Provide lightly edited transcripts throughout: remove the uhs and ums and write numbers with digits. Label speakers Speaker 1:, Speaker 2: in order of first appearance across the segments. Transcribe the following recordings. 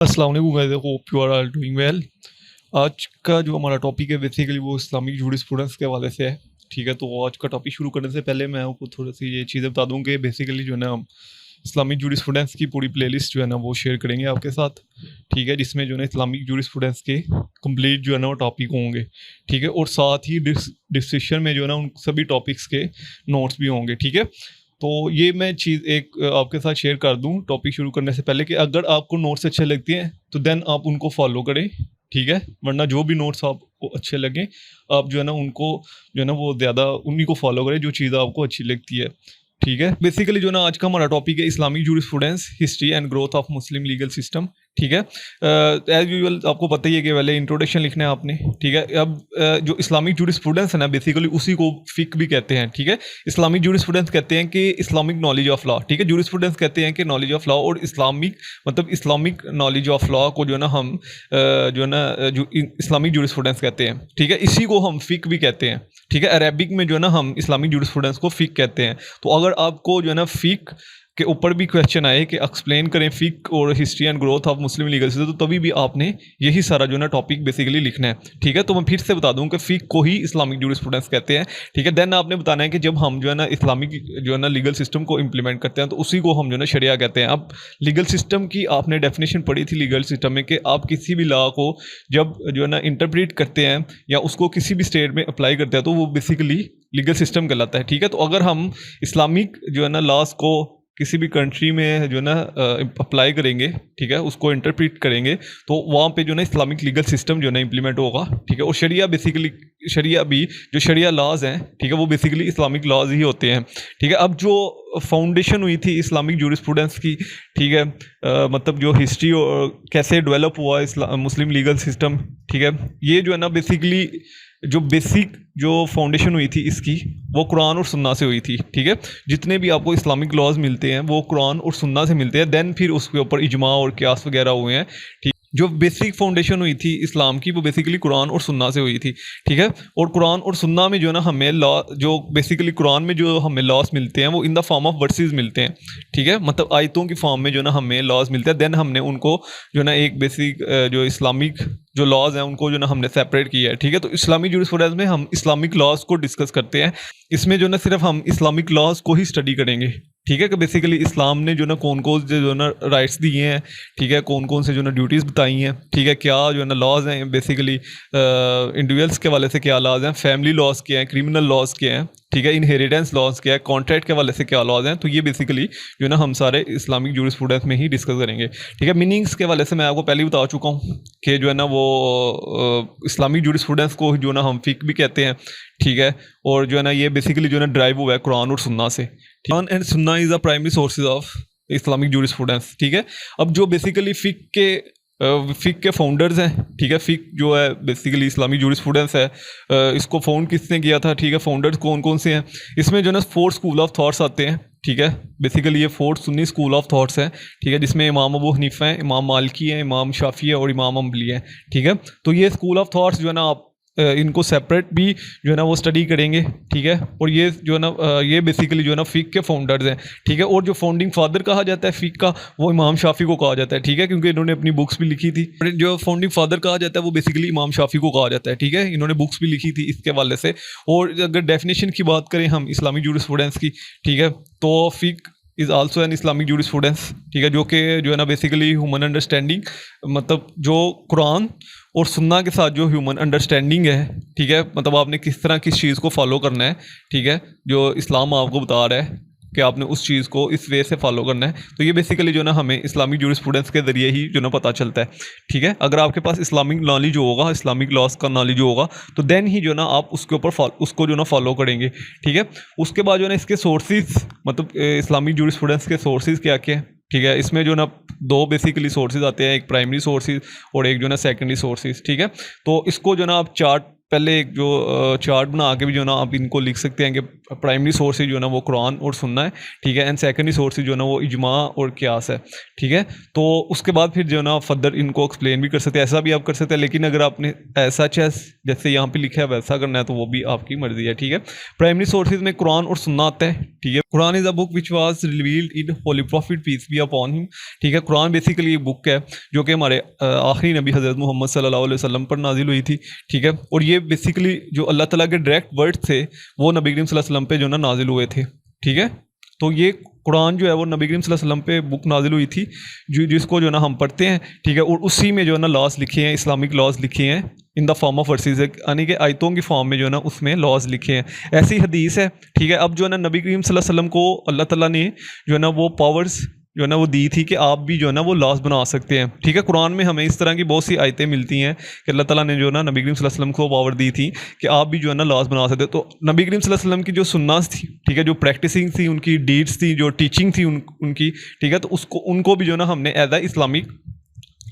Speaker 1: अस्सलाम वालेकुम guys, hope you are all doing well. आज का जो हमारा टॉपिक है बेसिकली वो इस्लामिक जूरिस्प्रूडेंस के हवाले से है। ठीक है, तो आज का टॉपिक शुरू करने से पहले मैं आपको थोड़ी सी ये चीज़ें बता दूं कि बेसिकली जो है ना हम इस्लामिक जूरिस्प्रूडेंस की पूरी प्लेलिस्ट जो है ना वो शेयर करेंगे आपके साथ। ठीक है, जिसमें जो है ना इस्लामिक जूरिस्प्रूडेंस के कंप्लीट जो है ना वो टॉपिक होंगे। ठीक है, और साथ ही डिस्क्रिप्शन में जो है ना उन सभी टॉपिक्स के नोट्स भी होंगे। ठीक है, तो ये मैं चीज़ एक आपके साथ शेयर कर दूं टॉपिक शुरू करने से पहले कि अगर आपको नोट्स अच्छे लगते हैं तो देन आप उनको फॉलो करें। ठीक है, वरना जो भी नोट्स आपको अच्छे लगे आप जो है ना उनको जो है ना वो ज़्यादा उन्हीं को फॉलो करें जो चीज़ आपको अच्छी लगती है। ठीक है, बेसिकली जो ना आज का हमारा टॉपिक है Islamic jurisprudence, history and growth of Muslim legal system. ठीक है, एज यूजुअल आपको पता ही है कि पहले इंट्रोडक्शन लिखना है आपने। ठीक है, अब जो इस्लामिक जूरिस्प्रूडेंस है ना बेसिकली उसी को फिक भी कहते हैं। ठीक है, इस्लामिक जूरिस्प्रूडेंस कहते हैं कि इस्लामिक नॉलेज ऑफ लॉ। ठीक है, जूरिस्प्रूडेंस कहते हैं कि नॉलेज ऑफ लॉ, और इस्लामिक मतलब इस्लामिक नॉलेज ऑफ लॉ को जो है ना हम जो है ना जो इस्लामिक जूरिस्प्रूडेंस कहते हैं। ठीक है, इसी को हम फिक भी कहते हैं। ठीक है, अरेबिक में जो है ना हम इस्लामिक जूरिस्प्रूडेंस को फिक कहते हैं। तो अगर आपको जो है ना फिक के ऊपर भी क्वेश्चन आए कि एक्सप्लेन करें फिक और history and growth of Muslim legal system, तो तभी भी आपने यही सारा जो है ना टॉपिक बेसिकली लिखना है। ठीक है, तो मैं फिर से बता दूं कि फिक को ही इस्लामिक जूरिस्प्रूडेंस कहते हैं। ठीक है, देन आपने बताना है कि जब हम जो है ना इस्लामिक जो है ना लीगल सिस्टम को इंप्लीमेंट करते हैं तो उसी को हम जो है ना शरिया कहते हैं। अब लीगल सिस्टम की आपने डेफिनेशन पढ़ी थी लीगल सिस्टम में कि आप किसी भी लॉ को जब जो है ना इंटरप्रेट करते हैं या उसको किसी भी स्टेट में अप्लाई करते हैं तो वो बेसिकली लीगल सिस्टम कहलाता है। ठीक है, तो अगर हम इस्लामिक जो है ना लॉज को किसी भी कंट्री में जो है ना अप्लाई करेंगे, ठीक है, उसको इंटरप्रेट करेंगे तो वहाँ पे जो है ना इस्लामिक लीगल सिस्टम जो है ना इम्प्लीमेंट होगा। ठीक है, और शरिया बेसिकली शरिया भी जो शरिया लॉज हैं, ठीक है, वो बेसिकली इस्लामिक लॉज ही होते हैं। ठीक है, अब जो फाउंडेशन हुई थी इस्लामिक जूरिस्प्रूडेंस की, ठीक है, मतलब जो हिस्ट्री कैसे डेवलप हुआ मुस्लिम लीगल सिस्टम, ठीक है, ये जो है ना बेसिकली जो बेसिक जो फाउंडेशन हुई थी इसकी वो कुरान और सुन्ना से हुई थी। ठीक है, जितने भी आपको इस्लामिक लॉज मिलते हैं वो कुरान और सुन्ना से मिलते हैं। देन फिर उसके ऊपर इजमा और क्यास वगैरह हुए हैं। ठीक, जो बेसिक फाउंडेशन हुई थी इस्लाम की वो बेसिकली कुरान और सुन्ना से हुई थी। ठीक है, और कुरान और सुन्ना में जो है ना हमें लॉ जो बेसिकली कुरान में जो हमें लॉस मिलते हैं वो in the form of versus मिलते हैं। ठीक है, मतलब आयतों की फॉर्म में जो है ना हमें लॉस मिलते हैं। देन हमने उनको जो है ना एक बेसिक जो इस्लामिक जो लॉज हैं उनको जो ना हमने सेपरेट किया है। ठीक है, तो इस्लामिक जूरिस्प्रूडेंस में हम इस्लामिक लॉज को डिस्कस करते हैं। इसमें जो ना सिर्फ हम इस्लामिक लॉज को ही स्टडी करेंगे। ठीक है, कि बेसिकली इस्लाम ने जो ना कौन कौन से जो ना राइट्स दिए हैं, ठीक है, कौन कौन से जो ना ड्यूटीज़ बताई हैं, ठीक है, क्या जो है ना लॉज हैं बेसिकली इंडिविजुअल्स के वाले से क्या लॉज हैं, फैमिली लॉज क्या हैं, क्रिमिनल लॉज क्या हैं, ठीक है, इनहेरिटेंस लॉज क्या है, कॉन्ट्रैक्ट के वाले से क्या लॉज हैं। तो ये बेसिकली जो है ना हम सारे इस्लामिक जूरिस्प्रूडेंस में ही डिस्कस करेंगे। ठीक है, मीनिंग्स के वाले से मैं आपको पहले ही बता चुका हूँ कि जो है ना वो इस्लामिक जूरिस्प्रूडेंस को जो ना हम फिक भी कहते हैं। ठीक है, और जो है ना ये बेसिकली जो है ना ड्राइव हुआ है कुरान और सुन्ना से। कुरान एंड सुन्ना is the primary sources of Islamic jurisprudence. ठीक है, अब जो बेसिकली फिक के फाउंडर्स हैं, ठीक है, फिक जो है बेसिकली इस्लामिक जूरिस्प्रूडेंस है, इसको फाउंड किसने किया था, ठीक है, फाउंडर्स कौन कौन से हैं, इसमें जो है ना 4 स्कूल ऑफ थॉट्स आते हैं। ठीक है, बेसिकली ये 4 सुन्नी स्कूल ऑफ थॉट्स हैं। ठीक है, जिसमें इमाम अबू हनीफा है, इमाम मालिकी है, इमाम शाफी है और इमाम अम्बली है। ठीक है, तो ये स्कूल ऑफ थॉट्स जो है ना आप इनको सेपरेट भी जो है ना वो स्टडी करेंगे। ठीक है, और ये जो है ना ये बेसिकली जो है ना फिक के फाउंडर्स हैं। ठीक है, और जो फाउंडिंग फादर कहा जाता है फिक का वो इमाम शाफी को कहा जाता है। ठीक है, क्योंकि इन्होंने अपनी बुक्स भी लिखी थी। जो फाउंडिंग फादर कहा जाता है वो बेसिकली इमाम शाफी को कहा जाता है। ठीक है, इन्होंने बुक्स भी लिखी थी इसके वाले से। और अगर डेफिनेशन की बात करें हम इस्लामिक जूरिस्प्रूडेंस की, ठीक है, तो फिक is also an Islamic jurisprudence. ठीक है, जो कि जो है ना बेसिकली ह्यूमन अंडरस्टैंडिंग, मतलब जो कुरान और सुन्ना के साथ जो ह्यूमन अंडरस्टैंडिंग है, ठीक है, मतलब आपने किस तरह किस चीज़ को फॉलो करना है, ठीक है, जो इस्लाम आपको बता रहा है कि आपने उस चीज़ को इस वे से फॉलो करना है। तो ये बेसिकली जो ना हमें इस्लामिक जूरिस्प्रूडेंस के ज़रिए ही जो ना पता चलता है। ठीक है, अगर आपके पास इस्लामिक नॉलेज होगा, इस्लामिक लॉस का नॉलेज होगा, तो देन ही जो ना आप उसके ऊपर उसको जो ना फॉलो करेंगे। ठीक है, उसके बाद जो ना इसके सोर्सेज, मतलब इस्लामिक जूरिस्प्रूडेंस के सोर्सेज क्या क्या है। ठीक है, इसमें जो ना 2 बेसिकली सोर्सेज आते हैं, एक प्राइमरी सोर्सेज और एक जो ना सेकेंडरी सोर्सेज। ठीक है, तो इसको जो ना आप चार्ट पहले एक जो चार्ट बना के भी जो ना आप इनको लिख सकते हैं कि प्राइमरी सोर्सेज जो है ना वो कुरान और सुन्ना है। ठीक है, एंड सेकेंडरी सोर्सेज जो है ना वो इजमा और क्यास है। ठीक है, तो उसके बाद फिर जो है ना फर्दर इनको एक्सप्लेन भी कर सकते हैं, ऐसा भी आप कर सकते हैं। लेकिन अगर आपने ऐसा जैसे यहाँ पे लिखा है वैसा करना है तो वो भी आपकी मर्जी है। ठीक है, प्राइमरी सोर्सेज में कुरान और सुन्ना आता है। ठीक है, Quran is a book which was revealed in holy prophet peace be upon him. ठीक है, कुरान बेसिकली एक बुक है जो कि हमारे आखिरी नबी हज़रत मोहम्मद सल्लल्लाहु अलैहि वसल्लम पर नाजिल हुई थी। ठीक है, और ये बेसिकली जो अल्लाह ताला के डायरेक्ट वर्ड थे वो नबी करीम सल्लल्लाहु अलैहि वसल्लम पे जो ना नाजिल हुए थे। ठीक है, तो ये कुरान जो है वो नबी करीम सल्लल्लाहु अलैहि वसल्लम पे बुक नाजिल हुई थी, जो जिसको जो ना हम पढ़ते हैं। ठीक है, और उसी में जो है ना लॉज लिखे हैं, इस्लामिक लॉज लिखे हैं in the form of versus, यानी कि आयतों की फॉर्म में जो है ना उसमें लॉज लिखे हैं। ऐसी हदीस है। ठीक है, अब जो है ना नबी करीम सल्लल्लाहु अलैहि वसल्लम को अल्लाह ताला ने जो है ना वो पावर्स जो है ना वो दी थी कि आप भी जो है ना वो लॉज बना सकते हैं। ठीक है, कुरान में हमें इस तरह की बहुत सी आयतें मिलती हैं कि अल्लाह ताला ने जो है ना नबी करीम सल्लल्लाहु अलैहि वसल्लम को पावर दी थी कि आप भी जो है ना लॉज बना सकते हो। तो नबी करीम सल्लल्लाहु अलैहि वसल्लम की जो सुन्नत थी, ठीक है, जो प्रैक्टिसिंग थी, उनकी डीड्स थी, जो टीचिंग थी उनकी, ठीक है, तो उसको उनको भी जो है ना हमने एज अ इस्लामिक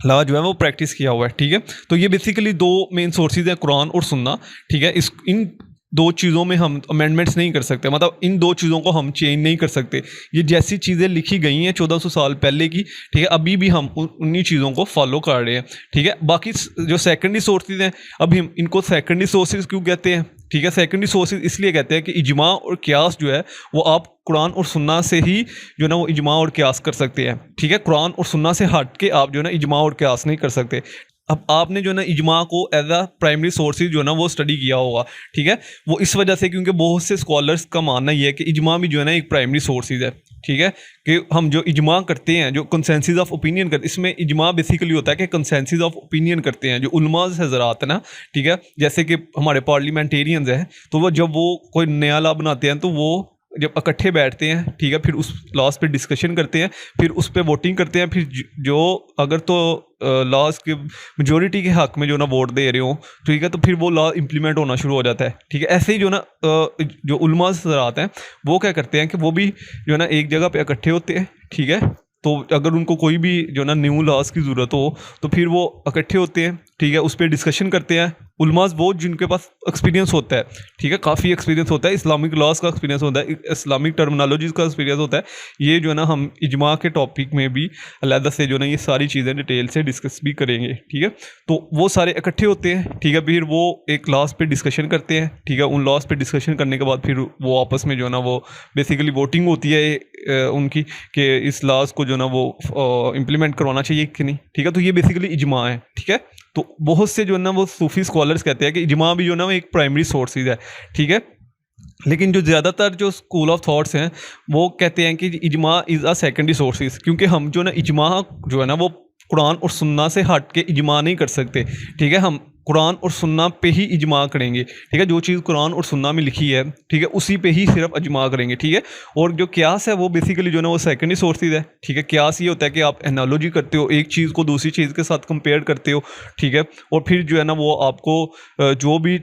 Speaker 1: लॉ जो है वो प्रैक्टिस किया हुआ है। ठीक है, तो ये बेसिकली दो मेन सोर्सेज हैं, कुरान और सुन्ना। ठीक है, इस इन दो चीज़ों में हम अमेंडमेंट्स नहीं कर सकते, मतलब इन दो चीज़ों को हम चेंज नहीं कर सकते। ये जैसी चीज़ें लिखी गई हैं 1400 साल पहले की, ठीक है, अभी भी हम उन्हीं चीज़ों को फॉलो कर रहे हैं। ठीक है, बाकी जो सेकेंडरी सोर्सेज हैं, अभी हम इनको सेकेंडरी सोर्सेज क्यों कहते हैं? ठीक है, सेकेंडरी सोर्सेज इसलिए कहते हैं कि इजमा और क्यास जो है वो आप कुरान और सुन्ना से ही जो है ना वो इजमा और क्यास कर सकते हैं। ठीक है, कुरान और सुन्ना से हट के आप जो है ना इजमा और क्यास नहीं कर सकते। अब आपने जो है ना इजमा को एज अ प्राइमरी सोर्सेज जो है ना वो स्टडी किया होगा। ठीक है, वो इस वजह से क्योंकि बहुत से स्कॉलर्स का मानना ये है कि इजमा भी जो है ना एक प्राइमरी सोर्सेज है। ठीक है, कि हम जो इजमा करते हैं, जो कंसेंसस ऑफ ओपिनियन करते हैं, इसमें इजमा बेसिकली होता है कि कंसेंसस ऑफ ओपिनियन करते हैं जो उलमा से हज़रात है ना। ठीक है, जैसे कि हमारे पार्लियामेंटेरियंस हैं, तो वो जब वो कोई नया लॉ बनाते हैं तो वो जब इकट्ठे बैठते हैं, ठीक है, फिर उस लॉज पे डिस्कशन करते हैं, फिर उस पर वोटिंग करते हैं, फिर जो अगर तो लॉज के मेजोरिटी के हक में जो ना वोट दे रहे हो, ठीक है, तो फिर वो लॉ इंप्लीमेंट होना शुरू हो जाता है। ठीक है, ऐसे ही जो ना जो उलमा से हज़रात हैं वो क्या करते हैं कि वो भी जो है ना एक जगह पे इकट्ठे होते हैं। ठीक है, तो अगर उनको कोई भी जो ना न्यू लॉज की ज़रूरत हो तो फिर वो इकट्ठे होते हैं। ठीक है, उस पर डिस्कशन करते हैं। उलमास वो जिनके पास एक्सपीरियंस होता है, ठीक है, काफ़ी एक्सपीरियंस होता है, इस्लामिक लॉज का एक्सपीरियंस होता है, इस्लामिक टर्मिनोलॉजीज़ का एक्सपीरियंस होता है। ये जो है ना हम इजमा के टॉपिक में भी अलहदा से जो है ना ये सारी चीज़ें डिटेल से डिस्कस भी करेंगे। ठीक है, तो वो सारे इकट्ठे होते हैं। ठीक है, फिर वो एक लॉज पे डिस्कशन करते हैं। ठीक है, उन लॉज पे डिस्कशन करने के बाद फिर वो आपस में जो है ना वो बेसिकली वोटिंग होती है उनकी कि इस लॉज को जो ना वो इम्प्लीमेंट करवाना चाहिए कि नहीं। ठीक है, तो ये बेसिकली इजमा है। ठीक है, तो बहुत से जो है ना वो सूफी स्कॉलर्स कहते हैं कि इजमा भी जो है ना वो एक प्राइमरी सोर्सेज है। ठीक है, लेकिन जो ज़्यादातर जो स्कूल ऑफ थॉट्स हैं वो कहते हैं कि इजमा इज़ अ सेकेंडरी सोर्सेज, क्योंकि हम जो ना इजमा जो है ना वो कुरान और सुन्ना से हट के इजमा नहीं कर सकते। ठीक है, हम कुरान और सुन्ना पे ही इजमा करेंगे। ठीक है, जो चीज़ कुरान और सुन्ना में लिखी है, ठीक है, उसी पे ही सिर्फ इजमा करेंगे। ठीक है, और जो क्यास है वो बेसिकली जो है ना वो सेकेंडरी सोर्सेज है। ठीक है, क्यास ये होता है कि आप एनालॉजी करते हो, एक चीज़ को दूसरी चीज़ के साथ कंपेयर करते हो। ठीक है, और फिर जो है ना वो आपको जो भी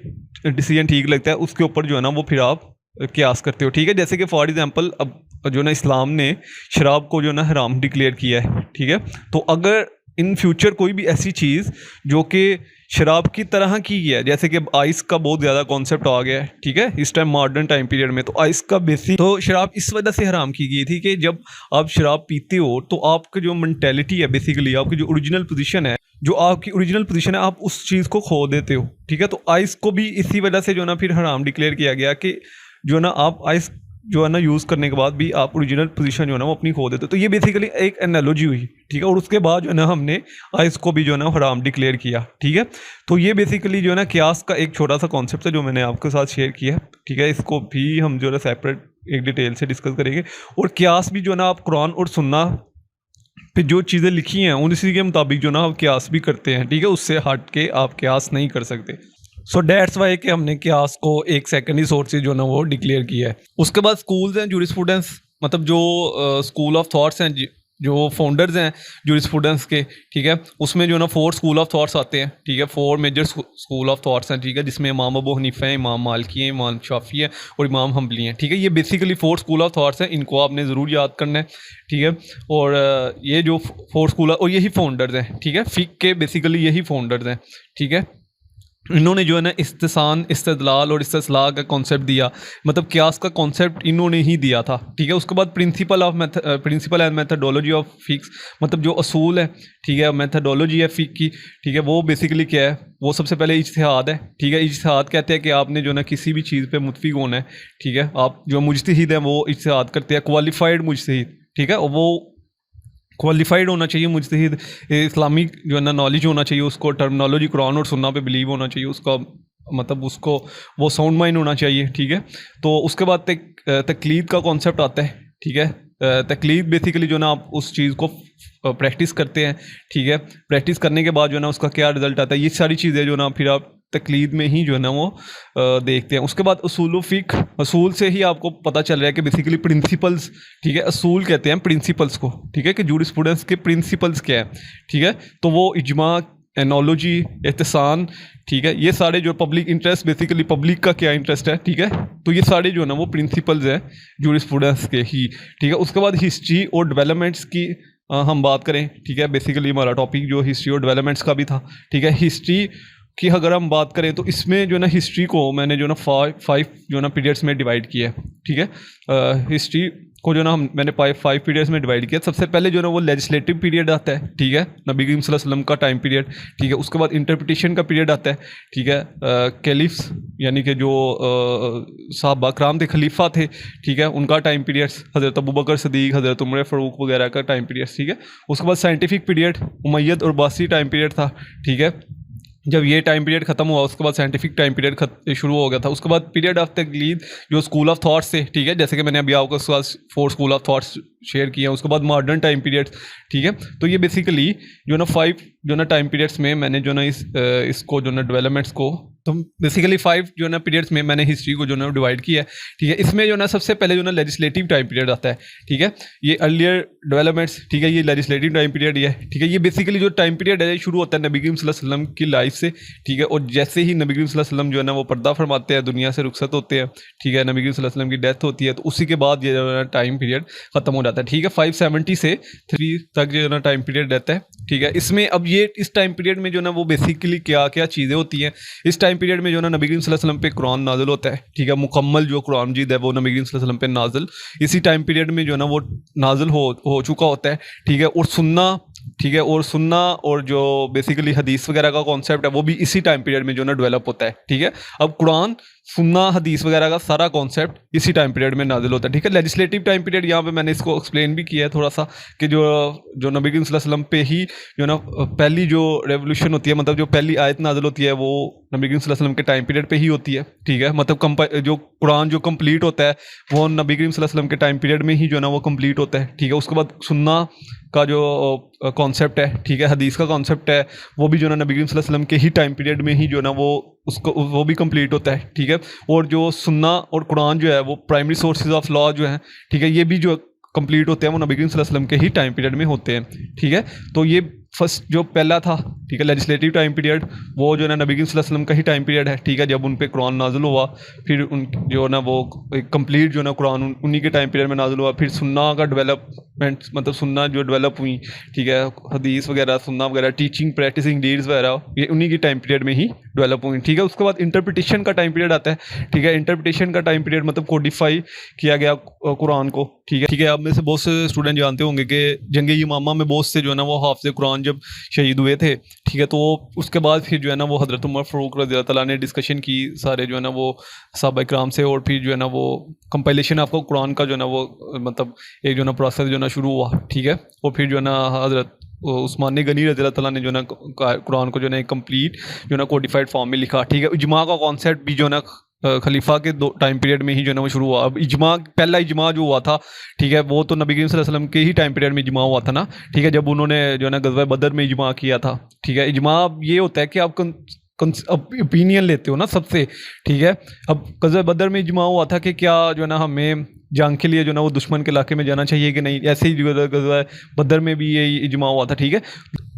Speaker 1: डिसीजन ठीक लगता है उसके ऊपर जो है ना वो फिर आप क्यास करते हो। ठीक है, जैसे कि फॉर एग्जांपल अब जो ना इस्लाम ने शराब को जो ना हराम डिक्लेयर किया है। ठीक है, तो अगर इन फ्यूचर कोई भी ऐसी चीज़ जो कि शराब की तरह की है, जैसे कि अब आइस का बहुत ज़्यादा कॉन्सेप्ट आ गया है। ठीक है, इस टाइम मॉडर्न टाइम पीरियड में तो आइस का बेसिक तो शराब इस वजह से हराम की गई थी कि जब आप शराब पीते हो तो आपकी जो मेंटेलिटी है, बेसिकली आपकी जो ओरिजिनल पोजीशन है, जो आपकी ओरिजिनल पोजीशन है, आप उस चीज़ को खो देते हो। ठीक है, तो आइस को भी इसी वजह से जो ना फिर हराम डिक्लेयर किया गया कि जो ना आप आइस जो है ना यूज़ करने के बाद भी आप ओरिजिनल पोजीशन जो है ना वो अपनी खो देते हो। तो ये बेसिकली एक एनालॉजी हुई। ठीक है, और उसके बाद जो है ना हमने आइस को भी जो है ना हराम डिक्लेयर किया। ठीक है, तो ये बेसिकली जो है ना क्यास का एक छोटा सा कॉन्सेप्ट है जो मैंने आपके साथ शेयर किया। ठीक है, इसको भी हम जो है सेपरेट एक डिटेल से डिस्कस करेंगे। और क्यास भी जो है ना आप कुरान और सुन्ना पे जो चीज़ें लिखी हैं उसी के मुताबिक जो ना आप क्यास भी करते हैं। ठीक है, उससे हट के आप क्यास नहीं कर सकते। सो डेट्स वाई कि हमने क्यास को एक सेकेंडरी सोर्सेज जो ना वो डिक्लेयर किया है। उसके बाद स्कूल्स हैं जूरिस्प्रूडेंस, मतलब जो स्कूल ऑफ थॉट्स हैं, जो फाउंडर्स हैं जूरिस्प्रूडेंस के। ठीक है, उसमें जो ना 4 स्कूल ऑफ थॉट्स आते हैं। ठीक है, 4 मेजर स्कूल ऑफ थॉट्स हैं। ठीक है, जिसमें इमाम अबू हनीफा है, इमाम मालिकी है, इमाम शाफी है और इमाम हम्बली हैं। ठीक है, ये बेसिकली 4 स्कूल ऑफ थॉट्स हैं, इनको आपने ज़रूर याद करना है। ठीक है, और ये जो 4 स्कूल और यही फाउंडर्स हैं। ठीक है, फिक के बेसिकली यही फाउंडर्स हैं। ठीक है, इन्होंने जो है ना इस्तिसान, इस्तिदलाल और इस्तिस्लाह का कॉन्सेप्ट दिया, मतलब क्यास का कॉन्सेप्ट इन्होंने ही दिया था, ठीक है। उसके बाद प्रिंसिपल एंड मेथडोलॉजी ऑफ फिक्स, मतलब जो असूल है, ठीक है, मेथडोलॉजी है फिक की, ठीक है, वो बेसिकली क्या है, वो सबसे पहले इज्तिहाद है, ठीक है। इज्तिहाद कहते हैं कि आपने जो ना किसी भी चीज़ पे मुत्फिक होना है, ठीक है। आप जो मुज्तहिद हैं वो इज्तिहाद करते हैं, क्वालिफाइड मुज्तहिद, ठीक है, और वो क्वालिफाइड होना चाहिए मुज्तहिद, इस्लामिक जो है ना नॉलेज होना चाहिए उसको, टर्मिनोलॉजी कुरान और सुन्ना पे बिलीव होना चाहिए उसका, मतलब उसको वो साउंड माइंड होना चाहिए, ठीक है। तो उसके बाद तकलीद का कॉन्सेप्ट आता है, ठीक है। तकलीद बेसिकली जो ना आप उस चीज़ को प्रैक्टिस करते हैं, ठीक है। प्रैक्टिस करने के बाद जो है ना उसका क्या रिजल्ट आता है, ये सारी चीज़ें जो ना फिर आप तकलीद में ही जो है ना वो देखते हैं। उसके बाद उसूल फ़िक़्ह, असूल से ही आपको पता चल रहा है कि बेसिकली प्रिंसिपल्स, ठीक है, असूल कहते हैं प्रिंसिपल्स को, ठीक है, कि जूरिस्प्रूडेंस के प्रिंसिपल्स क्या है, ठीक है। तो वो इजमा, एनोलॉजी, एहतसान, ठीक है, ये सारे जो पब्लिक इंटरेस्ट, बेसिकली पब्लिक का क्या इंटरेस्ट है, ठीक है, तो ये सारे जो है ना वो प्रिंसिपल्स हैं जूरिस्प्रूडेंस के ही, ठीक है। उसके बाद हिस्ट्री और डेवलपमेंट्स की हम बात करें, ठीक है, बेसिकली हमारा टॉपिक जो हिस्ट्री और डेवलपमेंट्स का भी था, ठीक है। हिस्ट्री की अगर हम बात करें तो इसमें जो है ना हिस्ट्री को मैंने जो ना फाइव जो ना पीरियड्स में डिवाइड किया है, ठीक है। हिस्ट्री को जो ना मैंने फाइव पीरियड्स में डिवाइड किया। सबसे पहले जो ना वो लेजिस्लेटिव पीरियड आता है, ठीक है, नबी करीम सल्लल्लाहु अलैहि वसल्लम का टाइम पीरियड, ठीक है। उसके बाद इंटरप्रिटेशन का पीरियड आता है, ठीक है। कैलिफ्स यानी कि जो साहबा कराम थे, खलीफा थे, ठीक है, उनका टाइम पीरियड्स, हज़रत अबू बकर सिद्दीक़, हज़रत उमर फ़ारूक वगैरह का टाइम पीरियड्स, ठीक है। उसके बाद साइंटिफिक पीरियड उमैयद और अब्बासी टाइम पीरियड था, ठीक है। जब ये टाइम पीरियड ख़त्म हुआ उसके बाद साइंटिफिक टाइम पीरियड शुरू हो गया था। उसके बाद पीरियड ऑफ तकलीद जो स्कूल ऑफ थॉट्स थे, ठीक है, जैसे कि मैंने अभी आपको उसके बाद 4 स्कूल ऑफ थॉट्स शेयर किए हैं। उसके बाद मॉडर्न टाइम पीरियड्स, ठीक है। तो ये बेसिकली जो ना 5 जो ना टाइम पीरियड्स में मैंने जो ना इसको जो ना डेवलपमेंट्स को, तो बेसिकली 5 जो ना पीरियड्स में मैंने हिस्ट्री को जो ना डिवाइड किया है, ठीक है। इसमें जो ना सबसे पहले जो ना लेजिस्लेटिव टाइम पीरियड आता है, ठीक है। ये अर्लियर डेवलपमेंट्स, ठीक है, ये लेजिस्लेटिव टाइम पीरियड ये है, ठीक है। ये बेसिकली जो टाइम पीरियड है शुरू होता है नबी करीम सल्लल्लाहु अलैहि वसल्लम की लाइफ से, ठीक है। और जैसे ही नबी करीम सल्लल्लाहु अलैहि वसल्लम जो है ना वो पर्दा फरमाते हैं, दुनिया से रुखसत होते हैं, ठीक है, नबी करीम सल्लल्लाहु अलैहि वसल्लम की डेथ होती है, तो उसी के बाद ये जो है टाइम पीरियड खत्म हो जाता है, ठीक है। 570 से 3 तक जो है ना टाइम पीरियड रहता है, ठीक है। इसमें अब ये इस टाइम पीरियड में जो ना वो बेसिकली क्या क्या चीज़ें होती हैं, इस टाइम पीरियड में जो ना नबी करीम सल्लल्लाहु अलैहि वसल्लम पे कुरान नाजिल होता है, ठीक है। मुकम्मल जो कुरान मजीद है वो नबी करीम सल्लल्लाहु अलैहि वसल्लम पे नाजिल इसी टाइम पीरियड में जो ना वो नाजिल हो चुका होता है, ठीक है। और सुन्ना, ठीक है, और सुन्ना और जो बेसिकली हदीस वगैरह का कॉन्सेप्ट है वो भी इसी टाइम पीरियड में जो ना डेवलप होता है, ठीक है। अब कुरान, सुन्ना, हदीस वगैरह का सारा कॉन्सेप्ट इसी टाइम पीरियड में नाजिल होता है, ठीक है। लेजिस्लेटिव टाइम पीरियड यहाँ पे मैंने इसको एक्सप्लेन भी किया है थोड़ा सा कि जो नबी करीम सल्लल्लाहु अलैहि वसल्लम पे ही जो ना पहली जो रेवोल्यूशन होती है, मतलब जो पहली आयत नाजिल होती है वो नबी करीम सल्लल्लाहु अलैहि वसल्लम के टाइम पीरियड पे ही होती है, ठीक है। मतलब जो कुरान जो कंप्लीट होता है वो नबी करीम सल्लल्लाहु अलैहि वसल्लम के टाइम पीरियड में ही जो ना वो कंप्लीट होता है, ठीक है। उसके बाद सुन्ना का जो कॉन्सेप्ट है, ठीक है, हदीस का कॉन्सेप्ट है, वो भी जो ना नबी करीम सल्लल्लाहु अलैहि वसल्लम के ही टाइम पीरियड में ही जो ना वो भी कंप्लीट होता है, ठीक है। और जो सुन्ना और कुरान जो है वो प्राइमरी सोर्सेज ऑफ लॉ जो है, ठीक है, ये भी जो कंप्लीट होते हैं वो नबी करीम सल्लल्लाहु अलैहि वसल्लम के ही टाइम पीरियड में होते हैं, ठीक है। तो ये फर्स्ट जो पहला था, ठीक है, लेजिस्लेटिव टाइम पीरियड, वो जो ना नबी करीम सल्लल्लाहु अलैहि वसल्लम का ही टाइम पीरियड है, ठीक है, जब उन पे कुरान नाजिल हुआ, फिर उन जो ना वो कंप्लीट जो ना कुरान उन्हीं के टाइम पीरियड में नाजिल हुआ। फिर सुन्ना का डेवलपमेंट, मतलब सुन्ना जो डेवलप हुई, ठीक है, हदीस वगैरह, सुन्ना वगैरह, टीचिंग, प्रैक्टिसिंग डीड्स वगैरह, ये उन्हीं की टाइम पीरियड में ही डेवलप हुई, ठीक है। उसके बाद इंटरप्रिटेशन का टाइम पीरियड आता है, ठीक है। इंटरप्रिटेशन का टाइम पीरियड मतलब कोडिफाई किया गया कुरान को, ठीक है, ठीक है। आप में से बहुत से स्टूडेंट जानते होंगे कि जंग यमामा में बहुत से जो है ना वो हाफिज़ कुरान जब शहीद हुए थे, ठीक है, तो उसके बाद फिर जो है ना वो हज़रत उमर फ़ारूक रज़ी अल्लाह तआला ने डिस्कशन की सारे जो है ना वो सहाबा इकराम से, और फिर जो है ना वो कंपाइलेशन आपको कुरान का जो है ना वो मतलब एक जो है ना प्रोसेस जो है ना शुरू हुआ, ठीक है। और फिर जो है ना हज़रत उस्मान गनी रज़ी अल्लाह तआला ने जो है ना कुरान को जो है ना कंप्लीट जो है ना कोडिफाइड फॉर्म में लिखा, ठीक है। इजमा का कॉन्सेप्ट भी जो है ना खलीफा के दो टाइम पीरियड में ही जो है ना वो शुरू हुआ। अब इजमा, पहला इजमा जो हुआ था, ठीक है, वो तो नबी करीम सल्लल्लाहु अलैहि वसल्लम के ही टाइम पीरियड में इजमा हुआ था ना, ठीक है, जब उन्होंने जो है ना गज़वा बदर में इजमा किया था, ठीक है। इजमा ये होता है कि आप ओपिनियन लेते हो ना सबसे, ठीक है। अब गज़वा बदर में इजमा हुआ था कि क्या जो है ना हमें जंग के लिए जो ना वो दुश्मन के इलाके में जाना चाहिए कि नहीं, ऐसे ही गज़वा बदर में भी ये इजमा हुआ था, ठीक है।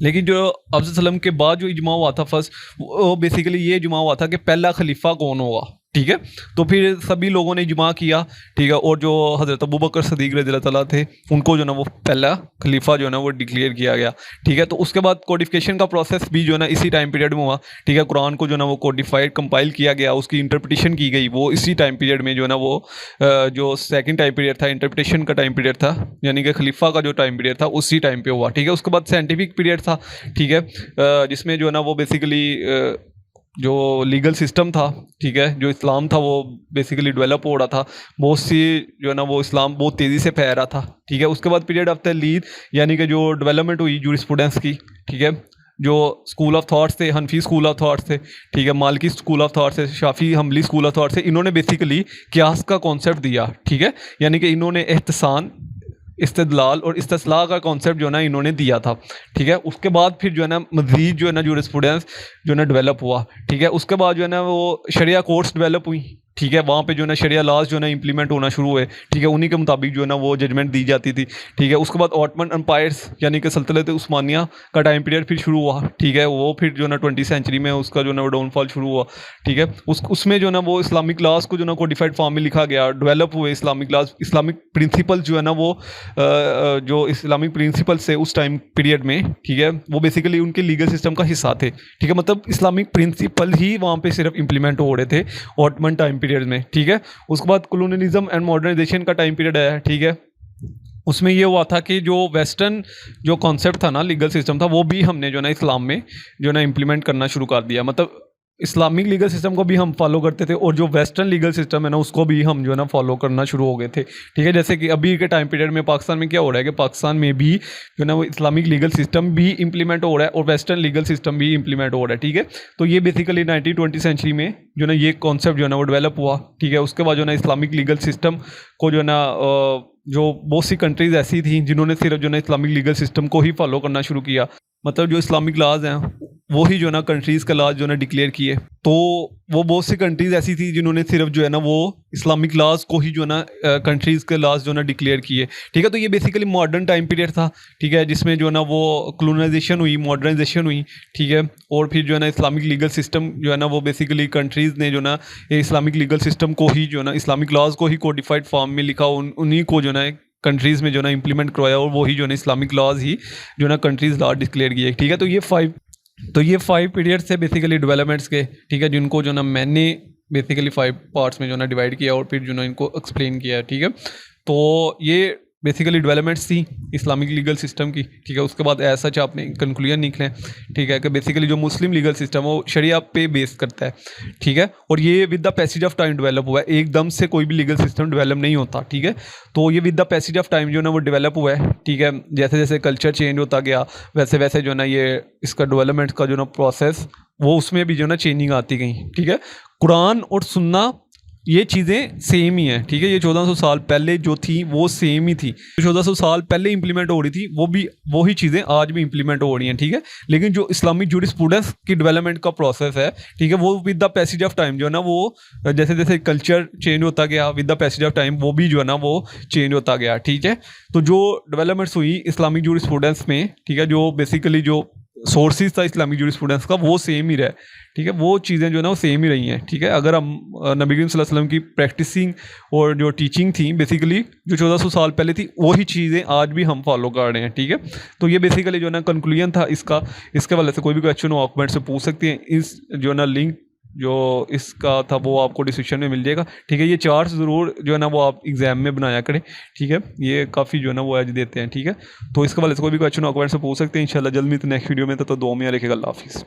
Speaker 1: लेकिन जो अफ़ज़ल सल्लम के बाद जो इजमा हुआ था फर्स्ट, वो बेसिकली ये इजमा हुआ था कि पहला खलीफा कौन होगा, ठीक है। तो फिर सभी लोगों ने इजमा किया, ठीक है, और जो हज़रत अबू बकर सदीक रज़ियल्लाहु ताला थे उनको जो है ना वो पहला खलीफा जो है ना वो डिक्लेयर किया गया, ठीक है। तो उसके बाद कोडिफिकेशन का प्रोसेस भी जो है ना इसी टाइम पीरियड में हुआ, ठीक है। कुरान को जो है ना वो कोडिफाइड कंपाइल किया गया, उसकी इंटरप्रिटेशन की गई, वो इसी टाइम पीरियड में जो है ना वो जो सेकंड टाइम पीरियड था, इंटरप्रिटेशन का टाइम पीरियड था, यानी कि खलीफा का जो टाइम पीरियड था उसी टाइम पे हुआ, ठीक है। उसके बाद साइंटिफिक पीरियड था, ठीक है, जिसमें जो है ना वो बेसिकली जो लीगल सिस्टम था, ठीक है, जो इस्लाम था वो बेसिकली डेवलप हो रहा था, बहुत सी जो है ना वो इस्लाम बहुत तेज़ी से फैल रहा था, ठीक है। उसके बाद पीरियड ऑफ तलीद, यानी कि जो डेवलपमेंट हुई जूरिस्प्रूडेंस की, ठीक है, जो स्कूल ऑफ थॉट्स थे, हनफी स्कूल ऑफ थॉट्स थे, ठीक है, मालिकी स्कूल ऑफ थॉट्स थे, Shafi Hanbali school of thoughts थे, इन्होंने बेसिकली क्यास का कॉन्सेप्ट दिया, ठीक है, यानी कि इन्होंने एहतसान, इस्तदलाल और इस्तिस्लाह का कॉन्सेप्ट जो है ना इन्होंने दिया था, ठीक है। उसके बाद फिर जो है ना मज़ीद जो है ना जूरिस्प्रूडेंस जो है ना डेवलप हुआ, ठीक है। उसके बाद जो है ना वो शरिया कोर्ट्स डेवलप हुई, ठीक है, वहाँ पे जो है ना शरिया लॉज जो है ना इंप्लीमेंट होना शुरू हुए, ठीक है, उन्हीं के मुताबिक जो है ना वो जजमेंट दी जाती थी, ठीक है। उसके बाद ऑटमन एम्पायर्स यानी कि सल्तनत उस्मानिया का टाइम पीरियड फिर शुरू हुआ, ठीक है, वो फिर जो है ना 20वीं सेंचुरी में उसका जो है ना वो डाउनफॉल शुरू हुआ, ठीक है। उसमें जो है ना वो इस्लामिक लॉज को जो है ना कोडिफाइड फॉर्म में लिखा गया, डेवलप हुए इस्लामिक लॉज, इस्लामिक प्रिंसिपल जो है ना वो जो इस्लामिक प्रिंसिपल से उस टाइम पीरियड में, ठीक है, वो बेसिकली उनके लीगल सिस्टम का हिस्सा थे, ठीक है, मतलब इस्लामिक प्रिंसिपल ही वहाँ पे सिर्फ इंप्लीमेंट हो रहे थे ऑटमन टाइम पीरियड में, ठीक है। उसके बाद कॉलोनियलिज्म एंड मॉडर्नाइजेशन का टाइम पीरियड आया, ठीक है। उसमें ये हुआ था कि जो वेस्टर्न जो कॉन्सेप्ट था ना लीगल सिस्टम था वो भी हमने जो ना इस्लाम में जो ना इम्प्लीमेंट करना शुरू कर दिया, मतलब इस्लामिक लीगल सिस्टम को भी हम फॉलो करते थे और जो वेस्टर्न लीगल सिस्टम है ना उसको भी हम जो है ना फॉलो करना शुरू हो गए थे, ठीक है। जैसे कि अभी के टाइम पीरियड में पाकिस्तान में क्या हो रहा है कि पाकिस्तान में भी जो है ना वो इस्लामिक लीगल सिस्टम भी इंप्लीमेंट हो रहा है और वेस्टर्न लीगल सिस्टम भी इंप्लीमेंट हो रहा है, ठीक है। तो ये बेसिकली 19वीं सेंचुरी में जो है ना ये कॉन्सेप्ट जो है ना वो डेवलप हुआ, ठीक है। उसके बाद जो है ना इस्लामिक लीगल सिस्टम को जो है ना जो बहुत सी कंट्रीज़ ऐसी थी जिन्होंने सिर्फ जो है ना इस्लामिक लीगल सिस्टम को ही फॉलो करना शुरू किया, मतलब जो इस्लामिक लॉज हैं वो ही जो है ना कंट्रीज़ का लॉज जो है ना डिक्लेयर किए। तो वो बहुत सी कंट्रीज़ ऐसी थी जिन्होंने सिर्फ जो है ना वो इस्लामिक लॉज को ही जो है ना कंट्रीज़ के लॉज जो है ना डिक्लेयर किए, ठीक है। तो ये बेसिकली मॉडर्न टाइम पीरियड था, ठीक है, जिसमें जो है ना वो कॉलोनाइजेशन हुई, मॉडर्नाइजेशन हुई, ठीक है। और फिर जो है ना इस्लामिक लीगल सिस्टम जो है ना वो बेसिकली कंट्रीज़ ने जो ना इस्लामिक लीगल सिस्टम को ही जो है ना इस्लामिक लॉज को ही कोडिफाइड फॉर्म में लिखा, उन्हीं को जो ना कंट्रीज़ में जो ना इम्प्लीमेंट करवाया और वही जो ना इस्लामिक लॉज ही जो ना कंट्रीज़ लॉ डिक्लेयर किए, ठीक है। तो ये फाइव पीरियड्स है बेसिकली डेवलपमेंट्स के, ठीक है, जिनको जो ना मैंने बेसिकली 5 पार्ट्स में जो ना डिवाइड किया और फिर जो ना इनको एक्सप्लेन किया, ठीक है। तो ये बेसिकली डेवलपमेंट्स थी इस्लामिक लीगल सिस्टम की, ठीक है। उसके बाद ऐसा आपने कंक्लूजन निकले, ठीक है, कि बेसिकली जो मुस्लिम लीगल सिस्टम है वो शरिया पे बेस करता है, ठीक है। और ये with the passage of time develop हुआ है, एकदम से कोई भी लीगल सिस्टम डेवलप नहीं होता, ठीक है। तो ये with the passage of time जो है ना वो डेवलप हुआ है, ठीक है। जैसे जैसे कल्चर चेंज होता गया वैसे वैसे जो है ना ये इसका डेवलपमेंट का जो ना प्रोसेस वो उसमें भी जो है ना चेंजिंग आती गई, ठीक है। कुरान और सुन्ना ये चीज़ें सेम ही हैं, ठीक है। ये 1400 साल पहले जो थी वो सेम ही थी, 1400 साल पहले इंप्लीमेंट हो रही थी वो भी वही चीज़ें आज भी इंप्लीमेंट हो रही हैं, ठीक है। लेकिन जो इस्लामिक जूरिस्प्रूडेंस की डेवलपमेंट का प्रोसेस है, ठीक है, वो with the passage of time जो है ना वो जैसे जैसे कल्चर चेंज होता गया with the passage of time वो भी जो है ना वो चेंज होता गया, ठीक है। तो जो डेवलपमेंट्स हुई इस्लामिक जूरिस्प्रूडेंस में, ठीक है, जो बेसिकली जो सोर्सेज था इस्लामिक जूरिस्प्रूडेंस का वो सेम ही रहा, ठीक है। वो चीज़ें जो है ना वो सेम ही रही हैं, ठीक है। अगर हम नबी करीम सल्लल्लाहु अलैहि वसल्लम की प्रैक्टिसिंग और जो टीचिंग थी बेसिकली जो 1400 साल पहले थी वही चीज़ें आज भी हम फॉलो कर रहे हैं, ठीक है। तो ये बेसिकली जो है ना कंक्लूजन था इसका। इसके वाले से कोई भी क्वेश्चन हो आप कमेंट से पूछ सकते हैं। इस जो है ना लिंक जो इसका था वो आपको डिस्क्रिप्शन में मिल जाएगा, ठीक है। ये चार्ट्स ज़रूर जो है ना वो आप एग्जाम में बनाया करें, ठीक है। ये काफ़ी जो है ना वो एज देते हैं, ठीक है। तो इसके वाले से कोई भी क्वेश्चन हो कमेंट से पूछ सकते हैं। इंशाल्लाह जल्द मिलते हैं नेक्स्ट वीडियो में, तो दुआ में रखेगा। अल्लाह हाफिज़।